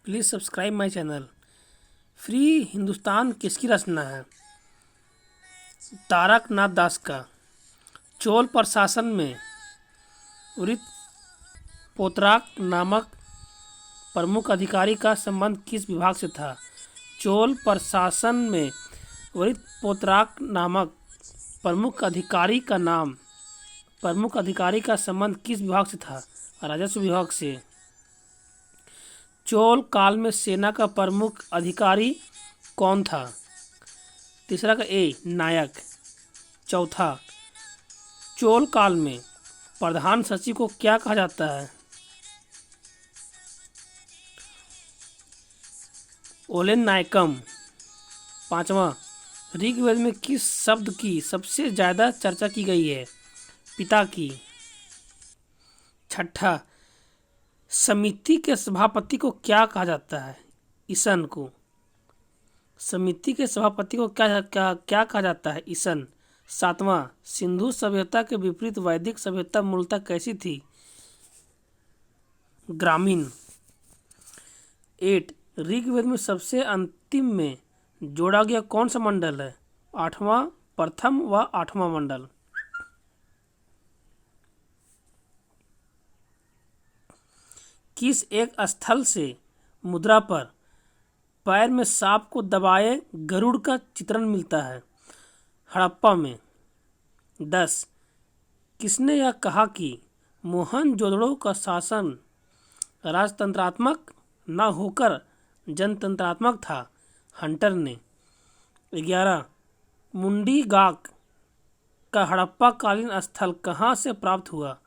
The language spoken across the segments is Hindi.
Please subscribe my channel. Free Hindustan किसकी रचना है? तारकनाथ दास का। चोल प्रशासन में उरित पोतराक नामक प्रमुख अधिकारी का संबंध किस विभाग से था? चोल प्रशासन में उरित पोतराक नामक प्रमुख अधिकारी का संबंध किस विभाग से था? राजस्व विभाग से। चोल काल में सेना का प्रमुख अधिकारी कौन था? तीसरा का ए नायक। चौथा, चोल काल में प्रधान सचिव को क्या कहा जाता है? ओलेन नायकम। पांचवा, ऋग्वेद में किस शब्द की सबसे ज्यादा चर्चा की गई है? पिता की। छठा, समिति के सभापति को क्या कहा जाता है? ईसन को। समिति के सभापति को क्या कहा जाता है? ईसन। सातवां, सिंधु सभ्यता के विपरीत वैदिक सभ्यता मूलतः कैसी थी? ग्रामीण। 8, ऋग्वेद में सबसे अंतिम में जोड़ा गया कौन सा मंडल है? आठवां, प्रथम व आठवां मंडल। किस एक स्थल से मुद्रा पर पैर में सांप को दबाए गरुड़ का चित्रण मिलता है? हड़प्पा में। 10, किसने यह कहा कि मोहनजोदड़ो का शासन राजतंत्रात्मक न होकर जनतंत्रात्मक था? हंटर ने। 11, मुंडी गाक का हड़प्पा कालीन स्थल कहाँ से प्राप्त हुआ?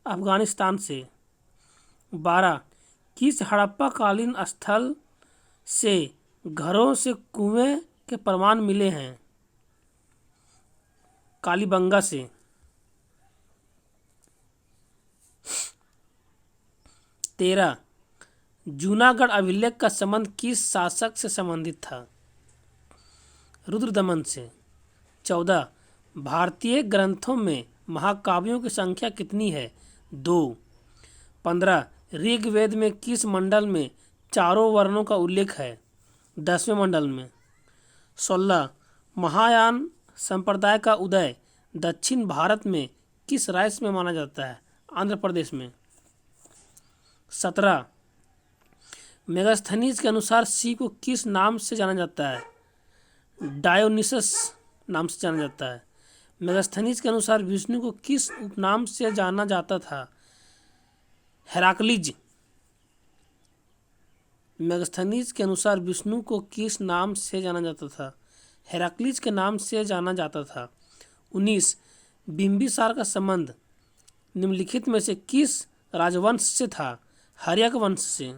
अफगानिस्तान से। 12, किस हड़प्पा कालीन स्थल से घरों से कुएं के प्रमाण मिले हैं? कालीबंगा से। 13, जूनागढ़ अभिलेख का संबंध किस शासक से संबंधित था? रुद्रदमन से। 14, भारतीय ग्रंथों में महाकाव्यों की संख्या कितनी है? 2। 15, ऋग्वेद में किस मंडल में चारों वर्णों का उल्लेख है? 10वें मंडल में। 16, महायान संप्रदाय का उदय दक्षिण भारत में किस राज्य में माना जाता है? आंध्र प्रदेश में। 17, मेगास्थनीज के अनुसार शिव को किस नाम से जाना जाता है? डायोनिसस नाम से जाना जाता है। मेगास्थनीज के अनुसार विष्णु को किस उपनाम से जाना जाता था? हेराक्लीज। मेगास्थनीज के अनुसार विष्णु को किस नाम से जाना जाता था? हेराक्लीज के नाम से जाना जाता था। 19, बिंबिसार का संबंध निम्नलिखित में से किस राजवंश से था? हर्यक वंश से।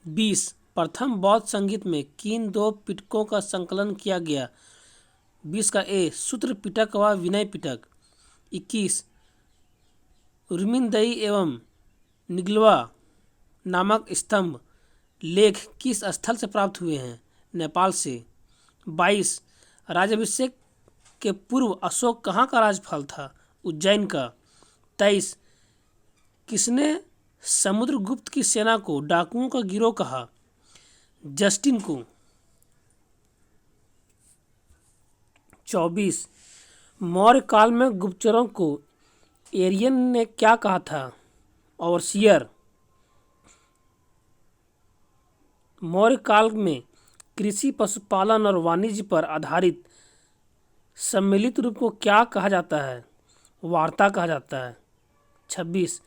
20, प्रथम बौद्ध संगीत में किन 2 पिटकों का संकलन किया गया? 20 का ए सूत्र पिटक व विनय पिटक। 21, उर्मिंदई एवं निगलवा नामक स्तंभ लेख किस स्थल से प्राप्त हुए हैं? नेपाल से। 22, राज्याभिषेक के पूर्व अशोक कहाँ का राज्यपाल था? उज्जैन का। 23, किसने समुद्रगुप्त की सेना को डाकुओं का गिरोह कहा? जस्टिन को। 24, मौर्य काल में गुप्तचरों को एरियन ने क्या कहा था? ओवरसियर। मौर्य काल में कृषि, पशुपालन और वाणिज्य पर आधारित सम्मिलित रूप को क्या कहा जाता है? वार्ता कहा जाता है। 26,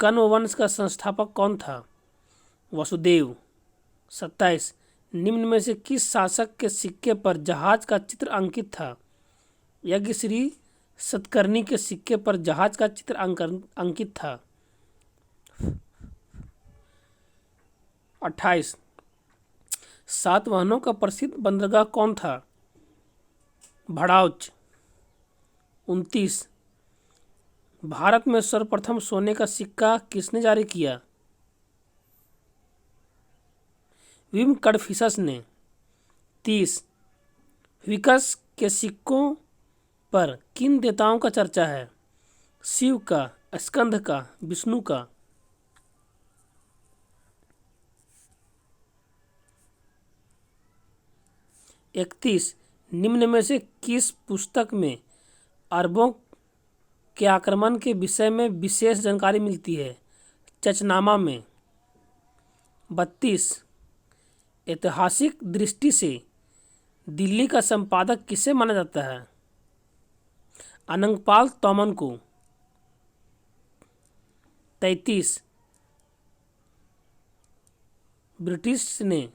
कण्व वंश का संस्थापक कौन था? वसुदेव। 27, निम्न में से किस शासक के सिक्के पर जहाज का चित्र अंकित था? यज्ञश्री सतकर्णी के सिक्के पर जहाज का चित्र अंकित था। 28, सातवाहनों का प्रसिद्ध बंदरगाह कौन था? भड़ाउच। 29, भारत में सर्वप्रथम सोने का सिक्का किसने जारी किया? विम कडफिसस ने। 30, विकस के सिक्कों पर किन देवताओं का चर्चा है? शिव का, स्कंद का, विष्णु का? 31 निम्न में से किस पुस्तक में अरबों के आक्रमण के विषय में विशेष जानकारी मिलती है? चचनामा में। 32 ऐतिहासिक दृष्टि से दिल्ली का संपादक किसे माना जाता है? अनंगपाल तोमन को। 33 ब्रिटिश ने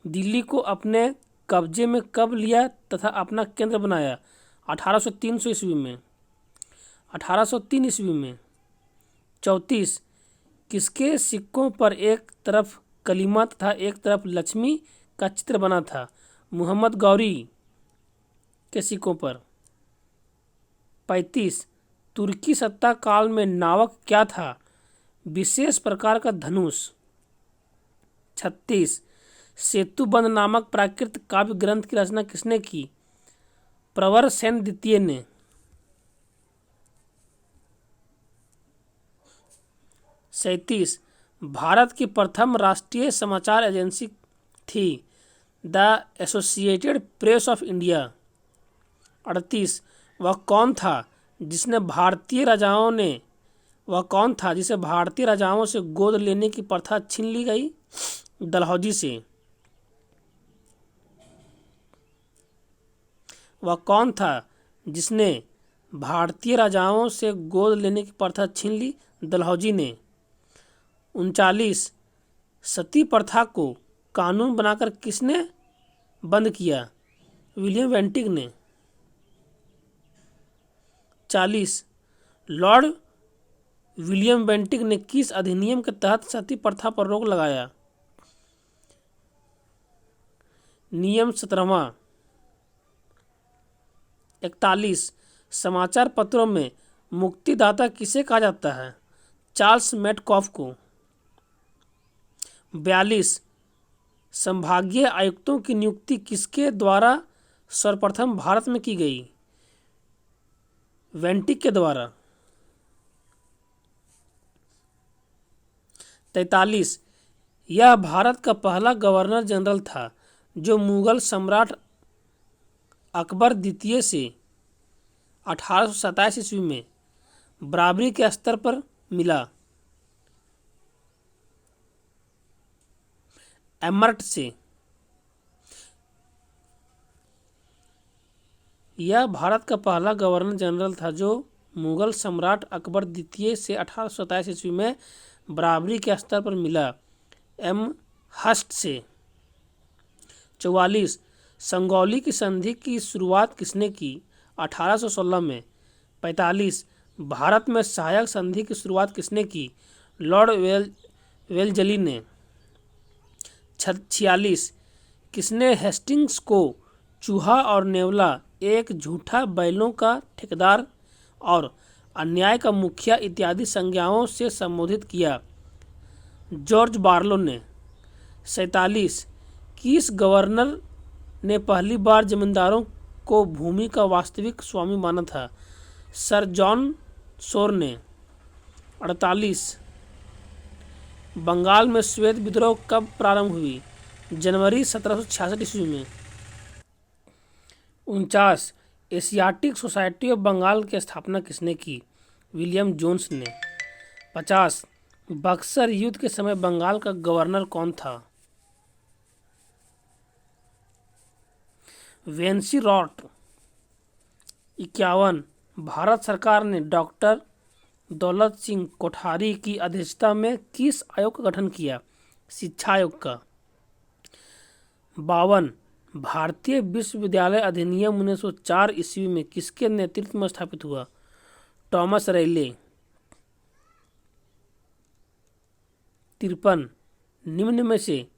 दिल्ली को अपने कब्जे में कब लिया तथा अपना केंद्र बनाया? 1803 ईस्वी में। 1803 ईस्वी में। 34 किसके सिक्कों पर एक तरफ कलीमा तथा एक तरफ लक्ष्मी का चित्र बना था? मोहम्मद गौरी के सिक्कों पर। 35 तुर्की सत्ता काल में नावक क्या था? विशेष प्रकार का धनुष। 36 सेतुबंध नामक प्राकृत काव्य ग्रंथ की रचना किसने की? प्रवर सेन द्वितीय ने। 37 भारत की प्रथम राष्ट्रीय समाचार एजेंसी थी the associated press of India. 38 वह कौन था जिसे भारतीय राजाओं से गोद लेने की प्रथा छीन ली गई? डलहौजी से। वह कौन था जिसने भारतीय राजाओं से गोद लेने की प्रथा छीन ली? डलहौजी ने। 39 सती प्रथा को कानून बनाकर किसने बंद किया? विलियम बेंटिक ने। 40 लॉर्ड विलियम बेंटिक ने किस अधिनियम के तहत सती प्रथा पर रोक लगाया? नियम 17वां। 41 समाचार पत्रों में मुक्तिदाता किसे कहा जाता है? चार्ल्स मेटकॉफ को। 42 संभागीय आयुक्तों की नियुक्ति किसके द्वारा सर्वप्रथम भारत में की गई? वेंटिक के द्वारा। 43 यह भारत का पहला गवर्नर जनरल था जो मुगल सम्राट अकबर द्वितीय से 1827 ईस्वी में बराबरी के स्तर पर मिला। एमर्ट से। यह भारत का पहला गवर्नर जनरल था जो मुगल सम्राट अकबर द्वितीय से 1827 ईस्वी में बराबरी के स्तर पर मिला। एम हस्ट से। 44 संगौली की संधि की शुरुआत किसने की? 1816 में। 45 भारत में सहायक संधि की शुरुआत किसने की? लॉर्ड वेलजली ने। 46 किसने हेस्टिंग्स को चूहा और नेवला, एक झूठा बैलों का ठेकेदार और अन्याय का मुखिया इत्यादि संज्ञाओं से संबोधित किया? जॉर्ज बार्लो ने। 47 किस गवर्नर ने पहली बार जमींदारों को भूमि का वास्तविक स्वामी माना था? सर जॉन शोर ने। 48 बंगाल में श्वेत विद्रोह कब प्रारंभ हुई? जनवरी 1766 ईस्वी में। 49 एशियाटिक सोसाइटी ऑफ बंगाल की स्थापना किसने की? विलियम जोन्स ने। 50 बक्सर युद्ध के समय बंगाल का गवर्नर कौन था? वेंसीरॉट। 51 भारत सरकार ने डॉक्टर दौलत सिंह कोठारी की अध्यक्षता में किस आयोग का गठन किया? शिक्षा आयोग का। 52 भारतीय विश्वविद्यालय अधिनियम 1904 ईस्वी में किसके नेतृत्व में स्थापित हुआ? टॉमस रेले। 53 निम्न में से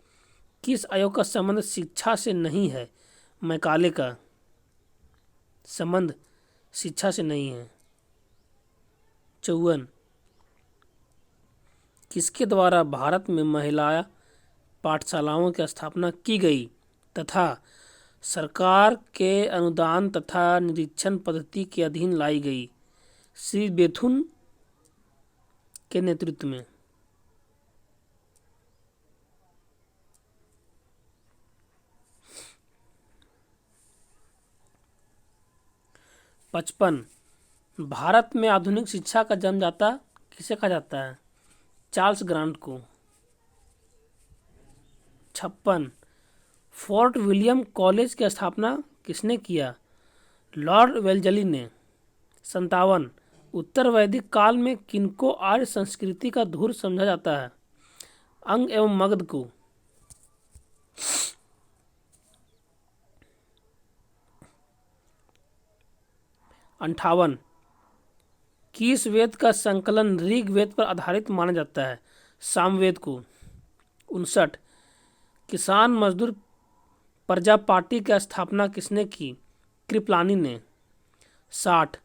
किस आयोग का संबंध शिक्षा से नहीं है? मैकाले का संबंध शिक्षा से नहीं है। 54 किसके द्वारा भारत में महिला पाठशालाओं की स्थापना की गई तथा सरकार के अनुदान तथा निरीक्षण पद्धति के अधीन लाई गई? श्री बेथुन के नेतृत्व में। 55 भारत में आधुनिक शिक्षा का जन्मदाता किसे कहा जाता है? चार्ल्स ग्रांट को। 56 फोर्ट विलियम कॉलेज की स्थापना किसने किया? लॉर्ड वेल्जली ने। 57 उत्तर वैदिक काल में किनको आर्य संस्कृति का धूर समझा जाता है? अंग एवं मगध को। 58 किस वेद का संकलन ऋग वेद पर आधारित माना जाता है? सामवेद को। 59 किसान मजदूर प्रजा पार्टी की स्थापना किसने की? कृपलानी ने। 60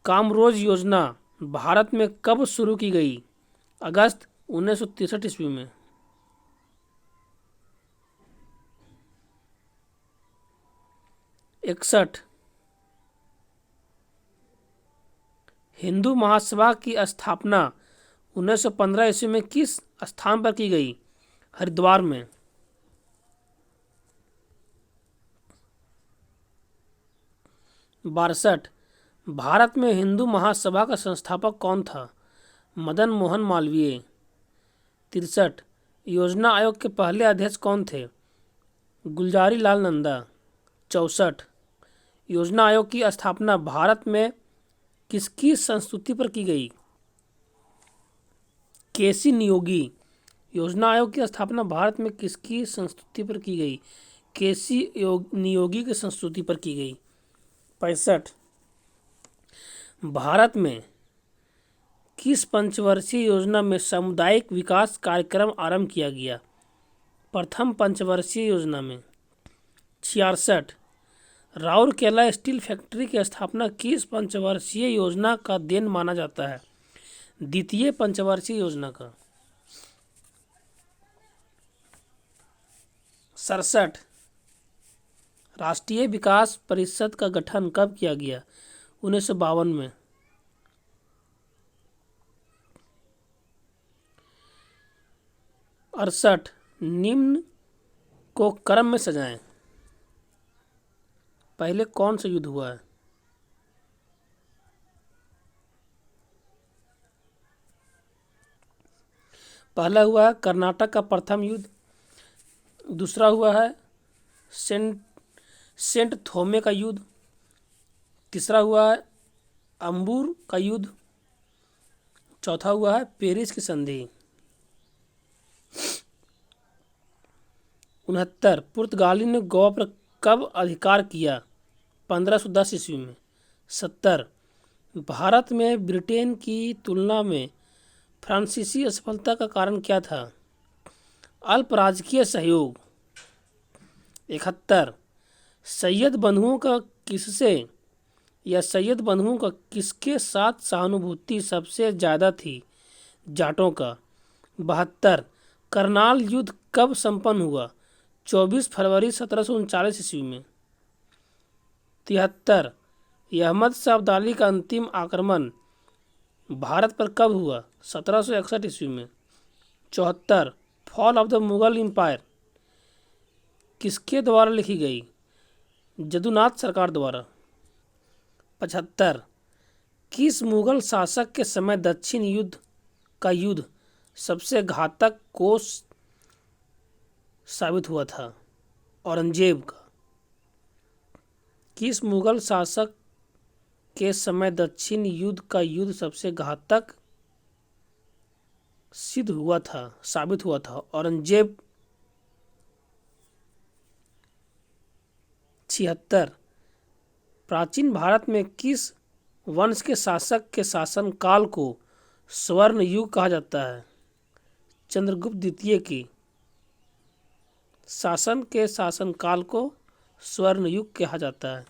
कामरोज योजना भारत में कब शुरू की गई? अगस्त 1963 ईस्वी में। 61 हिंदू महासभा की स्थापना 1915 ईस्वी में किस स्थान पर की गई? हरिद्वार में। 62 भारत में हिंदू महासभा का संस्थापक कौन था? मदन मोहन मालवीय। 63 योजना आयोग के पहले अध्यक्ष कौन थे? गुलजारी लाल नंदा। 64 योजना आयोग की स्थापना भारत में किसकी संस्तुति पर की गई? केसी नियोगी। योजना आयोग की स्थापना भारत में किसकी संस्तुति पर की गई? केसी नियोगी की संस्तुति पर की गई। 65 भारत में किस पंचवर्षीय योजना में सामुदायिक विकास कार्यक्रम आरंभ किया गया? प्रथम पंचवर्षीय योजना में। 66 राउरकेला स्टील फैक्ट्री की स्थापना किस पंचवर्षीय योजना का देन माना जाता है? द्वितीय पंचवर्षीय योजना का। 67 राष्ट्रीय विकास परिषद का गठन कब किया गया? 1952 में। 68 निम्न को क्रम में सजाएं। पहले कौन सा युद्ध हुआ है? पहला हुआ है कर्नाटक का प्रथम युद्ध। दूसरा हुआ है सेंट थोमे का युद्ध। तीसरा हुआ है अंबूर का युद्ध। चौथा हुआ है पेरिस की संधि। 69 पुर्तगाली ने गोवा पर कब अधिकार किया? 1510 ईस्वी में। 70 भारत में ब्रिटेन की तुलना में फ्रांसीसी असफलता का कारण क्या था? अल्प राजकीय सहयोग। 71 सैयद बंधुओं का किससे या सैयद बंधुओं का किसके साथ सहानुभूति सबसे ज़्यादा थी? जाटों का। 72 करनाल युद्ध कब संपन्न हुआ? 24 फरवरी 1739 ईस्वी में। 73 अहमद शाह अब्दाली का अंतिम आक्रमण भारत पर कब हुआ? 1761 ईस्वी में। 74 fall of the Mughal empire किसके द्वारा लिखी गई? जदुनाथ सरकार द्वारा। 75 किस मुगल शासक के समय दक्षिण युद्ध सबसे घातक कोष साबित हुआ था? औरंगजेब का। किस मुगल शासक के समय दक्षिण युद्ध सबसे घातक साबित हुआ था? औरंगजेब। 76 प्राचीन भारत में किस वंश के शासक के शासन काल को स्वर्ण युग कहा जाता है? चंद्रगुप्त द्वितीय की शासन के शासन काल को स्वर्ण युग कहा जाता है।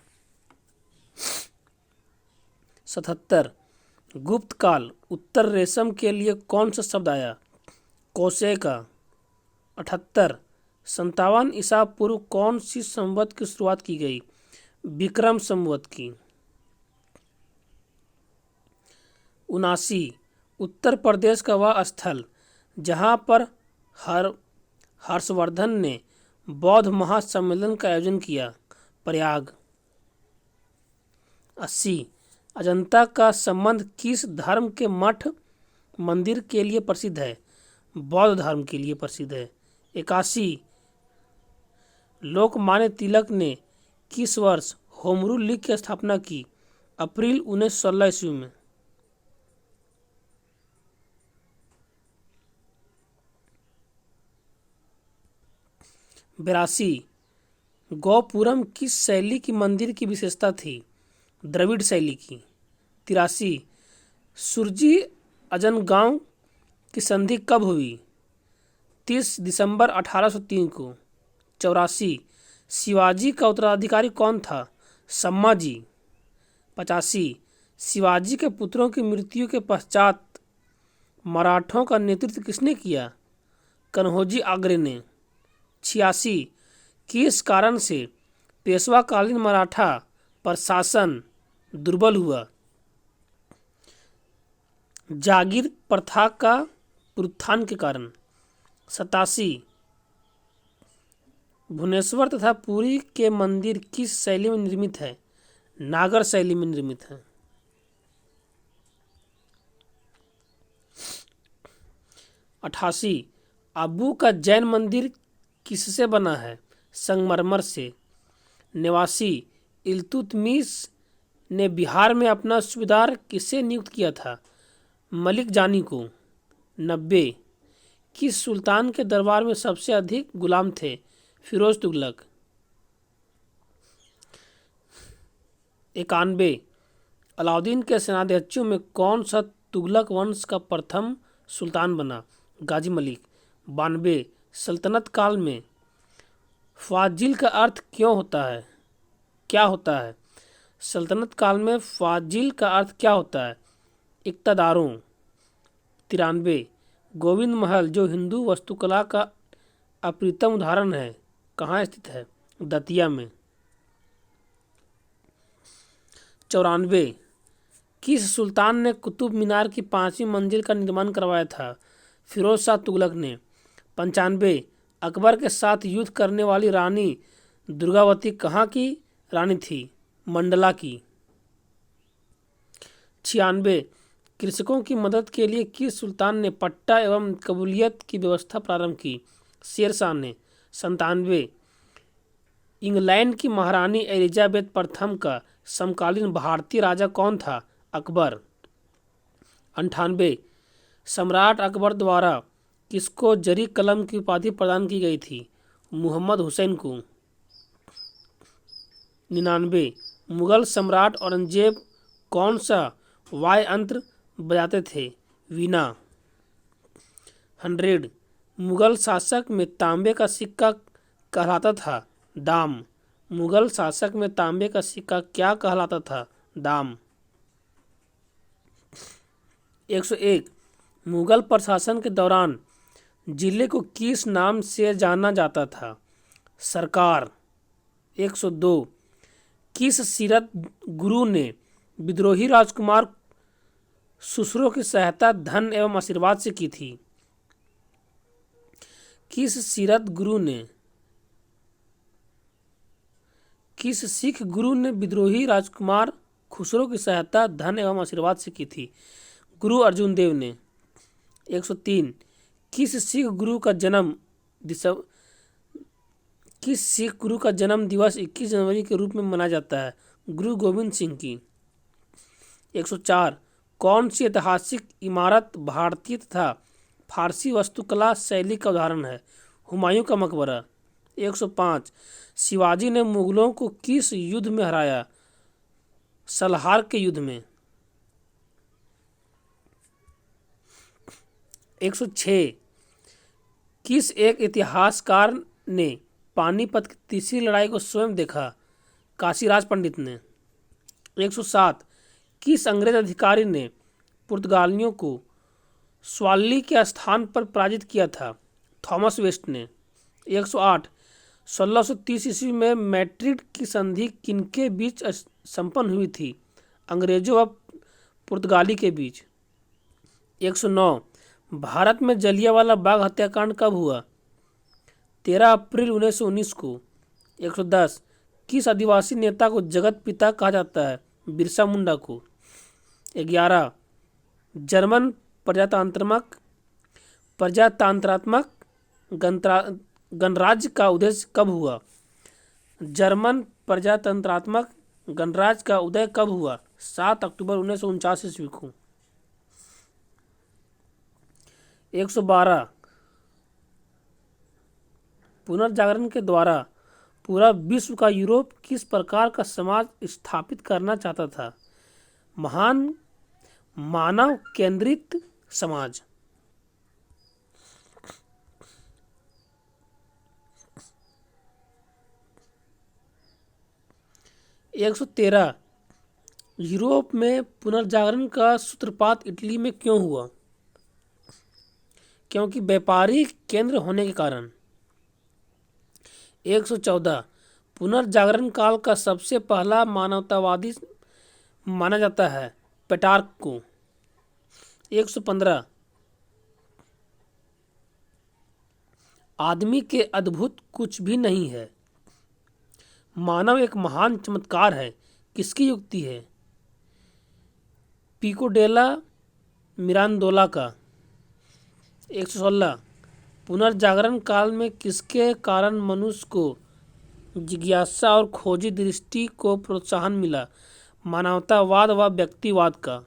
77 गुप्त काल उत्तर रेशम के लिए कौन सा शब्द आया? कौशे का। 78 57 ईसा पूर्व कौन सी संवत की शुरुआत की गई? विक्रम संवत की। 79 उत्तर प्रदेश का वह स्थल जहाँ पर हर्षवर्धन ने बौद्ध महासम्मेलन का आयोजन किया, प्रयाग। 80 अजंता का संबंध किस धर्म के मठ मंदिर के लिए प्रसिद्ध है? बौद्ध धर्म के लिए प्रसिद्ध है। 81 लोकमान्य तिलक ने किस वर्ष होम रूल लीग की स्थापना की? अप्रैल 1916 ईस्वी में। 82 गौपुरम किस शैली की मंदिर की विशेषता थी? द्रविड़ शैली की। 83 सुरजी अजनगांव की संधि कब हुई? 30 दिसंबर 1803 को। 84 शिवाजी का उत्तराधिकारी कौन था? सम्माजी। 85 शिवाजी के पुत्रों की मृत्यु के पश्चात मराठों का नेतृत्व किसने किया? कन्होजी आगरे ने। 86 किस कारण से पेशवाकालीन मराठा प्रशासन दुर्बल हुआ? जागीर प्रथा का उत्थान के कारण। 87 भुवनेश्वर तथा पुरी के मंदिर किस शैली में निर्मित है? नागर शैली में निर्मित है। 88 अबू का जैन मंदिर किससे बना है? संगमरमर से। 89 इल्तुतमिश ने बिहार में अपना सूबेदार किसे नियुक्त किया था? मलिक जानी को। 90 किस सुल्तान के दरबार में सबसे अधिक गुलाम थे? फिरोज तुगलक। 91 अलाउद्दीन के सेनाध्यक्षों में कौन सा तुगलक वंश का प्रथम सुल्तान बना? गाजी मलिक। 92 सल्तनत काल में फाजिल का अर्थ क्या होता है? सल्तनत काल में फाजिल का अर्थ क्या होता है? इक़्तिदारों। 93 गोविंद महल जो हिंदू वास्तुकला का अप्रतिम उदाहरण है, कहाँ स्थित है? दतिया में। 94 किस सुल्तान ने कुतुब मीनार की 5वीं मंजिल का निर्माण करवाया था? फिरोज शाह तुगलक ने। 95 अकबर के साथ युद्ध करने वाली रानी दुर्गावती कहाँ की रानी थी? मंडला की। 96 कृषकों की मदद के लिए किस सुल्तान ने पट्टा एवं कबूलियत की व्यवस्था प्रारंभ की? शेर शाह ने। 97 इंग्लैंड की महारानी एलिजाबेथ प्रथम का समकालीन भारतीय राजा कौन था? अकबर। 98 सम्राट अकबर द्वारा किसको जरी कलम की उपाधि प्रदान की गई थी? मुहम्मद हुसैन को। 99 मुगल सम्राट औरंगजेब कौन सा वाद्य यंत्र बजाते थे? वीणा। 100 मुगल शासक में तांबे का सिक्का कहलाता था? दाम। मुगल शासक में तांबे का सिक्का क्या कहलाता था? दाम। 101 मुगल प्रशासन के दौरान जिले को किस नाम से जाना जाता था? सरकार। 102 किस सीरत गुरु ने विद्रोही राजकुमार खुसरो की सहायता धन एवं आशीर्वाद से की थी? किस सिख गुरु ने विद्रोही राजकुमार खुसरो की सहायता धन एवं आशीर्वाद से की थी? गुरु अर्जुन देव ने। 103 किस सिख गुरु का जन्म दिवस 21 जनवरी के रूप में मनाया जाता है? गुरु गोविंद सिंह की। 104 कौन सी ऐतिहासिक इमारत भारतीय तथा फारसी वास्तुकला शैली का उदाहरण है? हुमायूं का मकबरा। 105 शिवाजी ने मुगलों को किस युद्ध में हराया? सलहार के युद्ध में। 106 किस एक इतिहासकार ने पानीपत की तीसरी लड़ाई को स्वयं देखा? काशीराज पंडित ने। 107 किस अंग्रेज अधिकारी ने पुर्तगालियों को स्वाली के स्थान पर पराजित किया था? थॉमस वेस्ट ने। 108 1630 ईस्वी में मैड्रिड की संधि किनके बीच संपन्न हुई थी? अंग्रेजों व पुर्तगाली के बीच। 109 भारत में जलियांवाला बाग हत्याकांड कब हुआ? 13 अप्रैल 1919 को। 110 किस आदिवासी नेता को जगत पिता कहा जाता है? बिरसा मुंडा को। 11 जर्मन प्रजातंत्रात्मक गणराज्य का उदय कब हुआ? जर्मन प्रजातंत्रात्मक गणराज्य का उदय कब हुआ? 7 अक्टूबर 1949 ईस्वी को। 112 पुनर्जागरण के द्वारा पूरा विश्व का यूरोप किस प्रकार का समाज स्थापित करना चाहता था? महान मानव केंद्रित समाज। 113 यूरोप में पुनर्जागरण का सूत्रपात इटली में क्यों हुआ? क्योंकि व्यापारिक केंद्र होने के कारण। 114 पुनर्जागरण काल का सबसे पहला मानवतावादी माना जाता है पेटार्क को। 115 आदमी के अद्भुत कुछ भी नहीं है, मानव एक महान चमत्कार है, किसकी युक्ति है? पिको डेला मिरांडोला का। 116 पुनर्जागरण काल में किसके कारण मनुष्य को जिज्ञासा और खोजी दृष्टि को प्रोत्साहन मिला? मानवतावाद व व्यक्तिवाद का।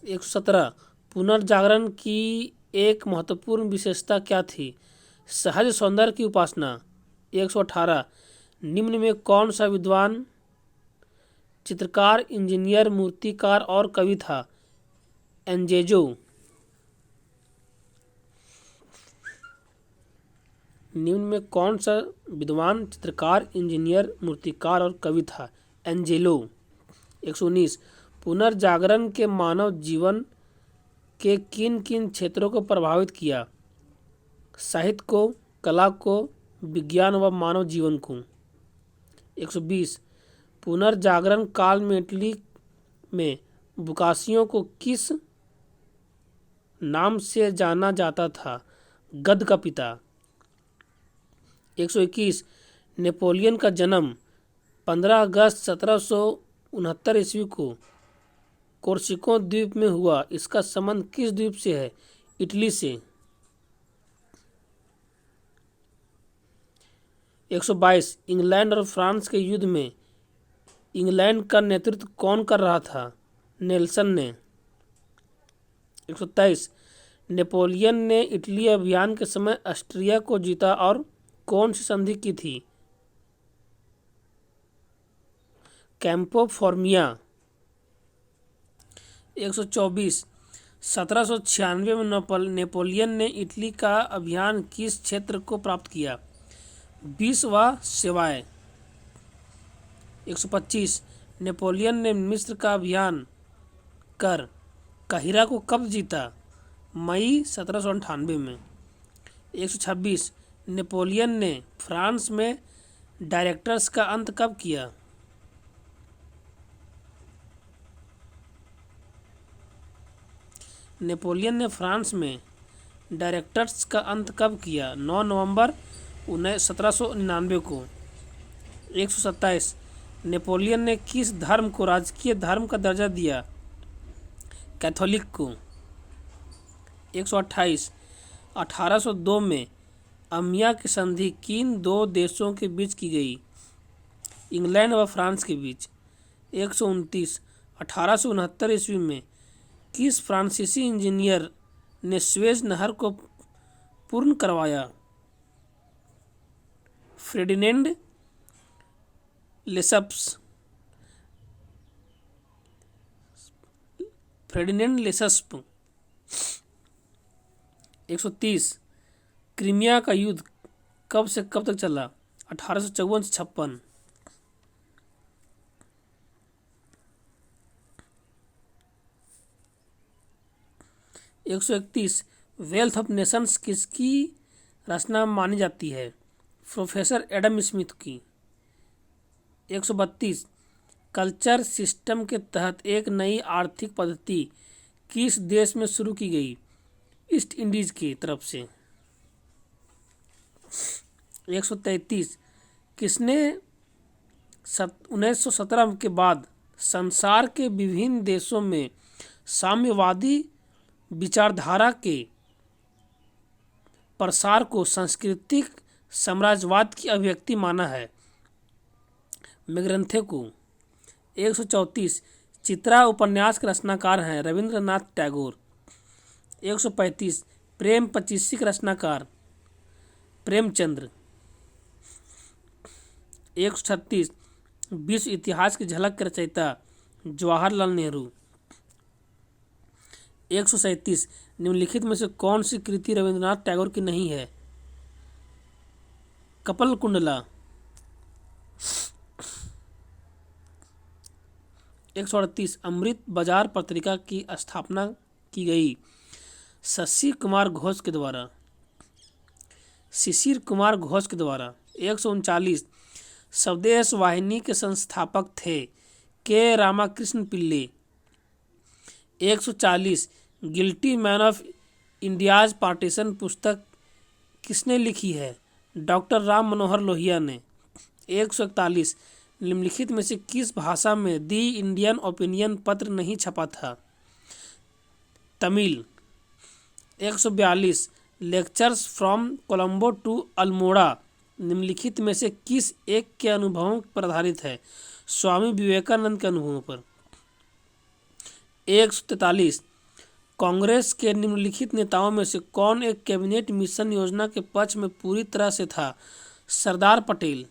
117 पुनर्जागरण की एक महत्वपूर्ण विशेषता क्या थी? सहज सौंदर्य की उपासना। 118 निम्न में कौन सा विद्वान चित्रकार, इंजीनियर, मूर्तिकार और कवि था? एंजेजो। निम्न में कौन सा विद्वान चित्रकार, इंजीनियर, मूर्तिकार और कवि था? एंजेलो। 119 पुनर्जागरण के मानव जीवन के किन किन क्षेत्रों को प्रभावित किया? साहित्य को, कला को, विज्ञान व मानव जीवन को। 120 पुनर्जागरण काल में इटली में बुकासियों को किस नाम से जाना जाता था? गद्य का पिता। 121 नेपोलियन का जन्म 15 अगस्त 1769 ईस्वी को कोर्सिको द्वीप में हुआ, इसका संबंध किस द्वीप से है? इटली से। 122 इंग्लैंड और फ्रांस के युद्ध में इंग्लैंड का नेतृत्व कौन कर रहा था? नेल्सन ने। 123 नेपोलियन ने इटली अभियान के समय ऑस्ट्रिया को जीता और कौन सी संधि की थी? कैंपो फॉर्मिया। 124 1796 में नेपोलियन ने इटली का अभियान किस क्षेत्र को प्राप्त किया? 20 व सेवाएं। 125 नेपोलियन ने मिस्र का अभियान कर काहिरा को कब जीता? मई 1798 में। 126 नेपोलियन ने फ्रांस में डायरेक्टर्स का अंत कब किया? नेपोलियन ने फ्रांस में डायरेक्टर्स का अंत कब किया? 9 नवंबर 1799 को। 127 नेपोलियन ने किस धर्म को राजकीय धर्म का दर्जा दिया? कैथोलिक को। 128 1802 में अमिया की संधि किन दो देशों के बीच की गई? इंग्लैंड व फ्रांस के बीच। 129 1869 ईस्वी में किस फ्रांसीसी इंजीनियर ने स्वेज नहर को पूर्ण करवाया? फ्रेडिनेंड लेसप्स। 130 क्रीमिया का युद्ध कब से कब तक चला? 1854 से 56। 131 वेल्थ ऑफ नेशंस किसकी रचना मानी जाती है? प्रोफेसर एडम स्मिथ की। 132 कल्चर सिस्टम के तहत एक नई आर्थिक पद्धति किस देश में शुरू की गई? ईस्ट इंडीज की तरफ से। 133 किसने 1917 के बाद संसार के विभिन्न देशों में साम्यवादी विचारधारा के प्रसार को सांस्कृतिक साम्राज्यवाद की अभिव्यक्ति माना है? मेग्रंथे को। 134 चित्रा उपन्यास के रचनाकार हैं रविंद्रनाथ टैगोर। 135 प्रेम पचीसी के रचनाकार प्रेमचंद्र। 136 विश्व इतिहास की झलक के रचयिता जवाहरलाल नेहरू। 137 निम्नलिखित में से कौन सी कृति रविंद्रनाथ टैगोर की नहीं है? कपलकुंडला। 138 अमृत बाजार पत्रिका की स्थापना की गई शशि कुमार घोष के द्वारा, शिशिर कुमार घोष के द्वारा। 139 स्वदेश वाहिनी के संस्थापक थे के रामाकृष्ण पिल्ले। 140 guilty man of India's partition पुस्तक किसने लिखी है? डॉक्टर राम मनोहर लोहिया ने। 141 निम्नलिखित में से किस भाषा में दी इंडियन ओपिनियन पत्र नहीं छपा था? Tamil. 142 lectures from Colombo to Almora निम्नलिखित में से किस एक के अनुभवों पर आधारित है? स्वामी विवेकानंद के अनुभवों पर। 143 कांग्रेस के निम्नलिखित नेताओं में से कौन एक कैबिनेट मिशन योजना के पक्ष में पूरी तरह से था? सरदार पटेल।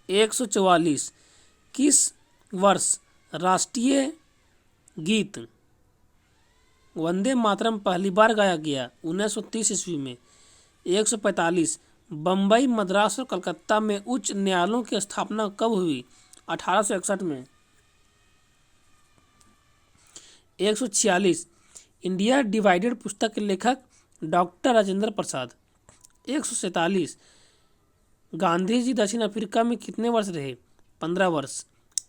144 किस वर्ष राष्ट्रीय गीत वंदे मातरम पहली बार गाया गया? 1930 ईस्वी में। 145 बम्बई, मद्रास और कलकत्ता में उच्च न्यायालयों की स्थापना कब हुई? 1861 में। 146 इंडिया डिवाइडेड पुस्तक के लेखक डॉक्टर राजेंद्र प्रसाद। 147 गांधी जी दक्षिण अफ्रीका में कितने वर्ष रहे? 15 वर्ष।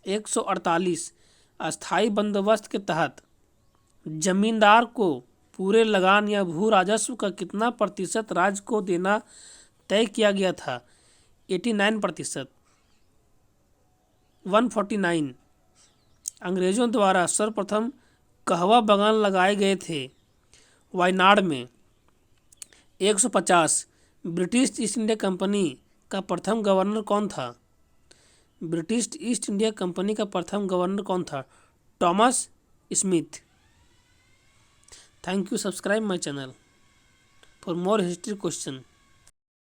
148 अस्थायी बंदोबस्त के तहत जमींदार को पूरे लगान या भू राजस्व का कितना प्रतिशत राज्य को देना तय किया गया था? 89%। 149 अंग्रेजों द्वारा सर्वप्रथम कहवा बागान लगाए गए थे? वायनाड में। 150 ब्रिटिश ईस्ट इंडिया कंपनी का प्रथम गवर्नर कौन था? ब्रिटिश ईस्ट इंडिया कंपनी का प्रथम गवर्नर कौन था? Thomas Smith. Thank you. Subscribe my channel for more history question.